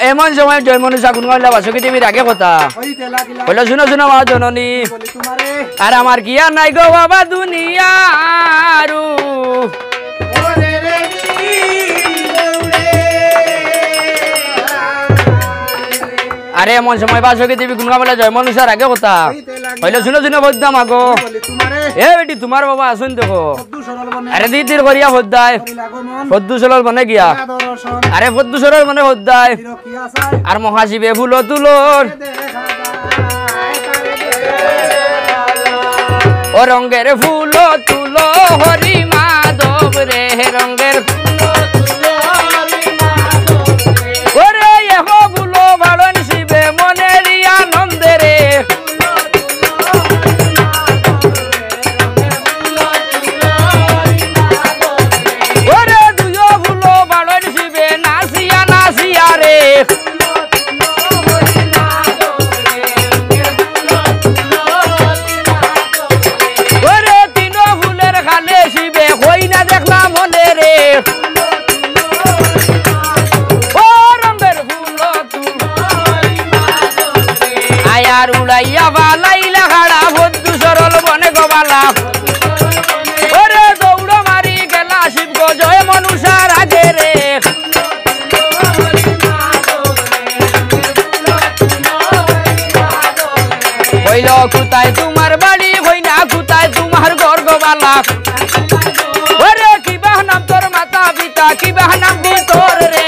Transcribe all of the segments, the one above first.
এমন সময় জয় মনুষা গুণ গাইলা বাসকি টিভির আগে কথা বলে শুনো শুনো মা জননী আর আমার কি আর নাই গো বাবা দুনিয়ারু আরে এমন সময় বাসকি টিভি গুণ গাইলা জয় মনুষার আগে কথা বলে শুনো শুনো বদ্দাম আগো এ বেটি তোমার বাবা আসুন দেখো আরে দিদির করিয়া হদ্দায় ফদ্দু সরল বনে গিয়া আরে ফদ্দু সরল বনে হদ্দায় আর মহাশিবে ফুলো তুলোর ও রঙ্গের ফুলো তুলো হরি মাধব রে রঙ্গের ওরে এহো ফুলো ভাড়ন শিবে মনের আনন্দে রে ওরে দুয়ো ফুলো ভাড়ন শিবে নাচিয়া নাচিয়া রে ওরে তিনো ফুলের খালে শিবে হই না দেখলাম মনে রে ও রঙের ফুলো তুলো আয়ার উড়াইয়া বালাইলা খাড়া বদ্ধু সরল বনে গোবালা ওরে দৌড় মারি গেলা শিব গো জয় মনুষার আগে রে হইল কুতায় তোমার বাড়ি হই না কুতায় তোমার ঘর গোবালা ওরে কিবা নাম তোর মাতা পিতা কিবা নাম তোর রে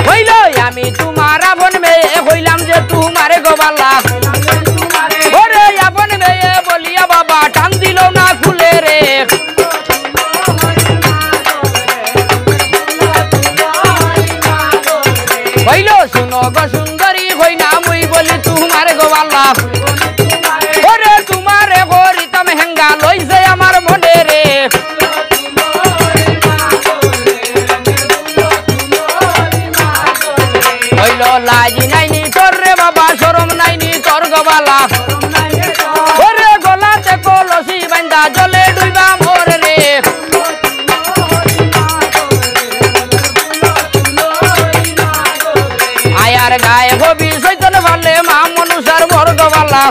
হইল আমি তোমার আপন মেয়ে হইলাম যে তোমার গোবালা ওরে আপন মেয়ে বলিয়া বাবা টান দিল না খুলে রে হইল শুনো গো সুন্দরী হই না মুই বলি তোমার গোবালা ওরে তোমারে গরিতাম হেঙ্গা লইছে আমার মনে রে হইল লাজি নাইনি তোর রে বাবা শরম নাইনি তোর গোবালা ওরে গলাতে কলসি বান্দা জলে ডুইবা মোর রে আয়ার গায়ে হবি সৈতন ভালে মা মনুষার মোর গোবালা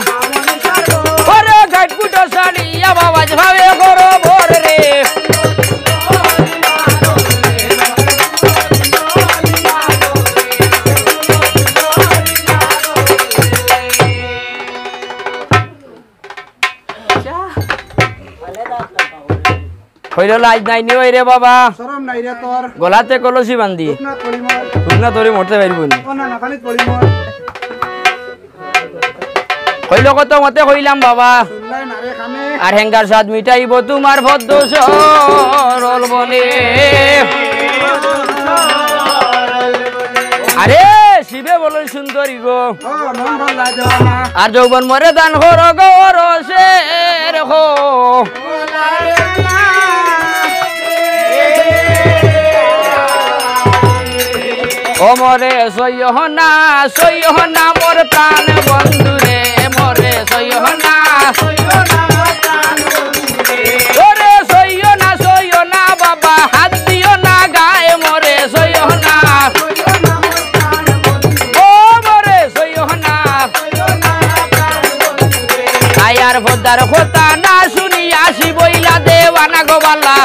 ওরে ঘাট কুটো শাড়িয়া বাবাজ ভাবে করো ভোর রে হইল লাজ নাইনি ওই রে বাবা শরম নাই রে তোর গলাতে কলসি বান্ধি না করি মর তুই তোরে মরতে পারবো না ও না না খালি করি মর হইল কত মতে হইলাম বাবা শুনলাই না রে খানে আর হেঙ্গার স্বাদ মিটাইব তোমার ভদ্র সরল বনে আরে শিবে বলেন সুন্দরী গো ও মন ভাল লাগে না আর যৌবন মরে দান হর গৌর শের হো ও মরে সইহ না মোর প্রাণ বন্ধু রে মরে সইহ না ওরে সইহ না বাবা হাত দিও না গায়ে মরে সইহ না ও মরে সইহ না আয়ার ভদ্দার কথা না শুনি আসি বইলা দেওয়ানা গোবালা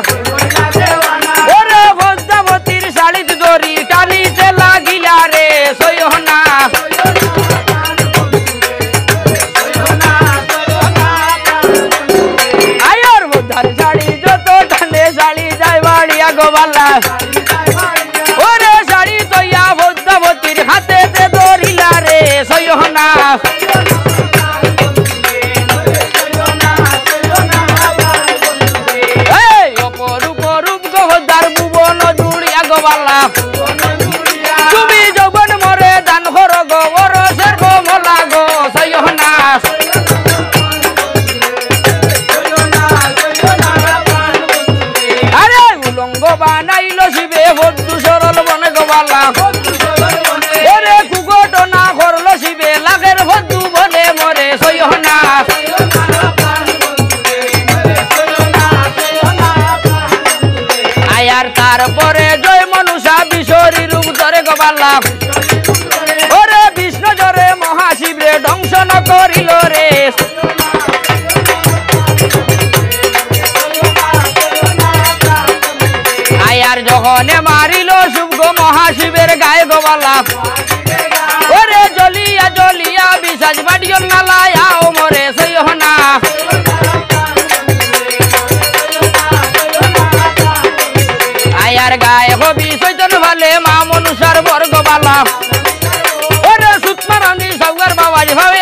ওরে ভদ্দাবতীর শাড়িত দড়ি টানিতে লাগিলা রে সইহ না আয়ার ভদ্দার শাড়ি যত টানে শাড়ি যায় বাড়িয়া গোবালা ওরে শাড়ি তৈয়া ভদ্দাবতীর হাতে ধরিলা রে সইহ না অপরূপ বালা ওরে বিষ্ণু জরে মহাশিব রে ধ্বংস ন করিল রে আয়ার যখনে মারিল শুভ মহাশিবের গায়ে গোবালা ওরে জ্বলিয়া জ্বলিয়া বিশ্বাস বাড়িও নালায়া ও মরে সইহ না আয়ার গায়ে হবি চৈতন ভালে মা মনুষার বর্গ বালা ওরে সুতমা রান্ধি সৌগর বাবা ভাবে